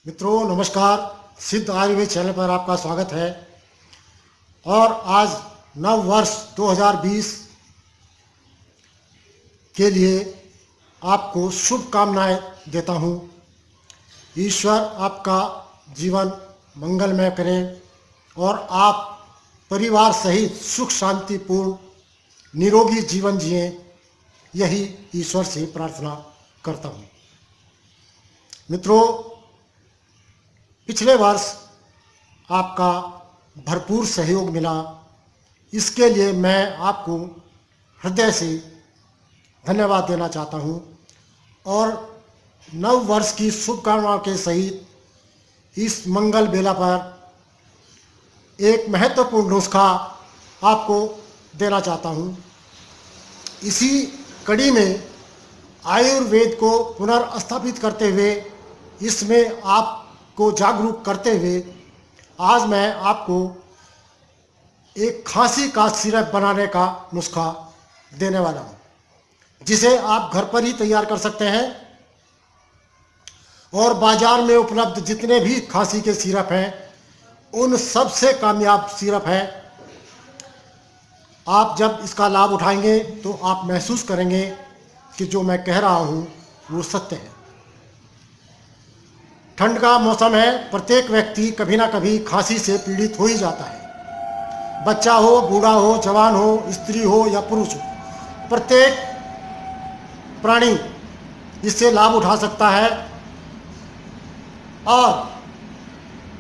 मित्रों नमस्कार। सिद्ध आयुर्वेद चैनल पर आपका स्वागत है। और आज नव वर्ष 2020 के लिए आपको शुभकामनाएं देता हूं। ईश्वर आपका जीवन मंगलमय करें और आप परिवार सहित सुख शांतिपूर्ण निरोगी जीवन जिएं, यही ईश्वर से प्रार्थना करता हूं। मित्रों, पिछले वर्ष आपका भरपूर सहयोग मिला, इसके लिए मैं आपको हृदय से धन्यवाद देना चाहता हूं। और नव वर्ष की शुभकामनाओं के सहित इस मंगल बेला पर एक महत्वपूर्ण नुस्खा आपको देना चाहता हूं। इसी कड़ी में आयुर्वेद को पुनर्स्थापित करते हुए, इसमें आपको जागरूक करते हुए आज मैं आपको एक खांसी का सिरप बनाने का नुस्खा देने वाला हूं, जिसे आप घर पर ही तैयार कर सकते हैं। और बाजार में उपलब्ध जितने भी खांसी के सिरप हैं, उन सबसे कामयाब सिरप है। आप जब इसका लाभ उठाएंगे तो आप महसूस करेंगे कि जो मैं कह रहा हूं वो सत्य है। ठंड का मौसम है, प्रत्येक व्यक्ति कभी ना कभी खांसी से पीड़ित हो ही जाता है। बच्चा हो, बूढ़ा हो, जवान हो, स्त्री हो या पुरुष हो, प्रत्येक प्राणी इससे लाभ उठा सकता है और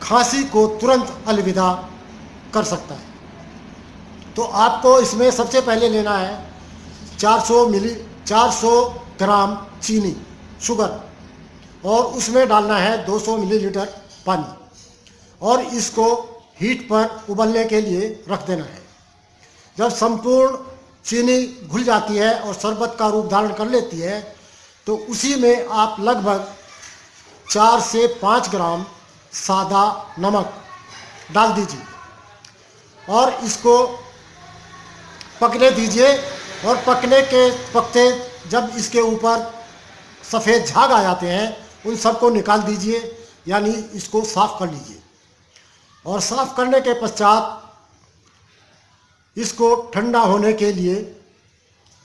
खांसी को तुरंत अलविदा कर सकता है। तो आपको इसमें सबसे पहले लेना है 400 ग्राम चीनी, शुगर, और उसमें डालना है 200 मिलीलीटर पानी और इसको हीट पर उबलने के लिए रख देना है। जब संपूर्ण चीनी घुल जाती है और शरबत का रूप धारण कर लेती है, तो उसी में आप लगभग 4 से 5 ग्राम सादा नमक डाल दीजिए और इसको पकने दीजिए। और पकते जब इसके ऊपर सफ़ेद झाग आ जाते हैं, उन सबको निकाल दीजिए, यानी इसको साफ कर लीजिए। और साफ करने के पश्चात इसको ठंडा होने के लिए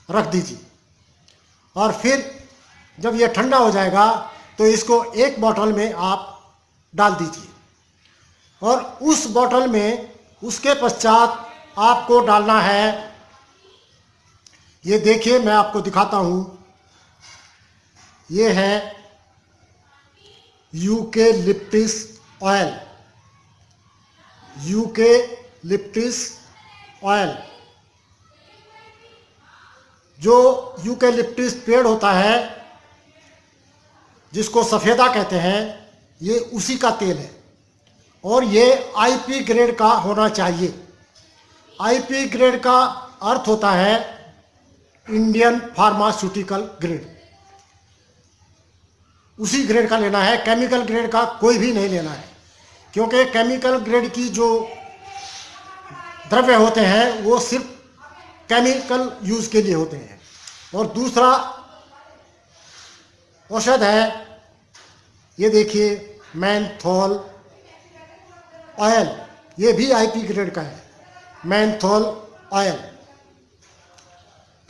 रख दीजिए। और फिर जब यह ठंडा हो जाएगा तो इसको एक बोतल में आप डाल दीजिए। और उस बोतल में उसके पश्चात आपको डालना है, ये देखिए मैं आपको दिखाता हूँ, ये है यूकेलिप्टिस ऑयल। यूकेलिप्टिस ऑयल, जो यूकेलिप्टिस पेड़ होता है जिसको सफ़ेदा कहते हैं, ये उसी का तेल है। और ये आईपी ग्रेड का होना चाहिए। आईपी ग्रेड का अर्थ होता है इंडियन फार्मास्यूटिकल ग्रेड। उसी ग्रेड का लेना है, केमिकल ग्रेड का कोई भी नहीं लेना है, क्योंकि केमिकल ग्रेड की जो द्रव्य होते हैं वो सिर्फ केमिकल यूज़ के लिए होते हैं। और दूसरा औषध है, ये देखिए मेंथोल ऑयल, ये भी आईपी ग्रेड का है, मेंथोल ऑयल।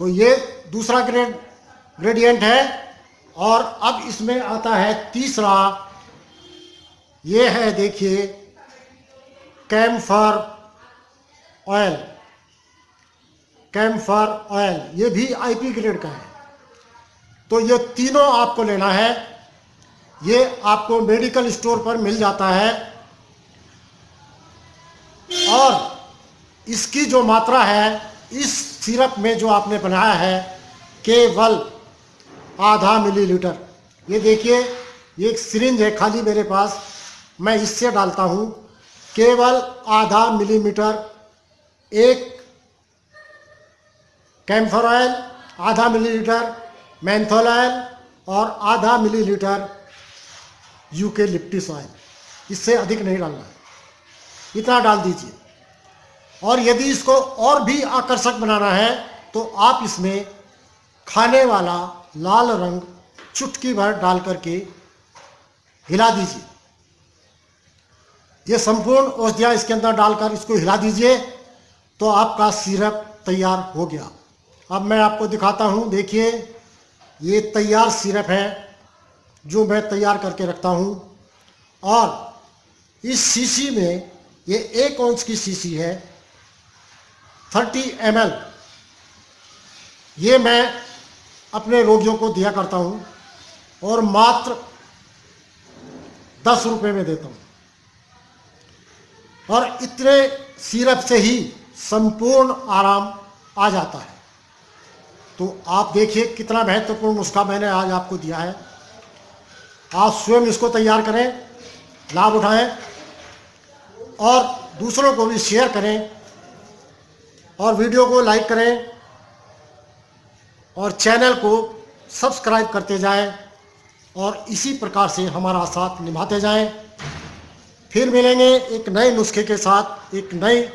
तो ये दूसरा ग्रेडियंट है। और अब इसमें आता है तीसरा, ये है देखिए कैम्फर ऑयल। कैम्फर ऑयल ये भी आईपी ग्रेड का है। तो ये तीनों आपको लेना है। ये आपको मेडिकल स्टोर पर मिल जाता है। और इसकी जो मात्रा है इस सिरप में जो आपने बनाया है, केवल आधा मिलीलीटर। ये देखिए, ये एक सिरिंज है खाली मेरे पास, मैं इससे डालता हूँ केवल आधा मिलीमीटर एक कैम्फर ऑयल, आधा मिलीलीटर मेंथोल ऑयल और आधा मिलीलीटर यूकेलिप्टिस ऑयल। इससे अधिक नहीं डालना है, इतना डाल दीजिए। और यदि इसको और भी आकर्षक बनाना है तो आप इसमें खाने वाला लाल रंग चुटकी भर डाल करके हिला दीजिए। ये संपूर्ण औषधियाँ इसके अंदर डालकर इसको हिला दीजिए तो आपका सिरप तैयार हो गया। अब मैं आपको दिखाता हूँ। देखिए ये तैयार सिरप है जो मैं तैयार करके रखता हूँ। और इस शीशी में, ये 1 औंस की शीशी है, 30 ml, ये मैं अपने रोगियों को दिया करता हूँ और मात्र 10 रुपये में देता हूँ। और इतने सिरप से ही संपूर्ण आराम आ जाता है। तो आप देखिए कितना महत्वपूर्ण नुस्खा मैंने आज आपको दिया है। आप स्वयं इसको तैयार करें, लाभ उठाएं और दूसरों को भी शेयर करें और वीडियो को लाइक करें और चैनल को सब्सक्राइब करते जाएं और इसी प्रकार से हमारा साथ निभाते जाएं। फिर मिलेंगे एक नए नुस्खे के साथ, एक नई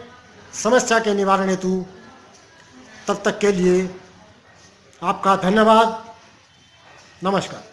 समस्या के निवारण हेतु। तब तक के लिए आपका धन्यवाद। नमस्कार।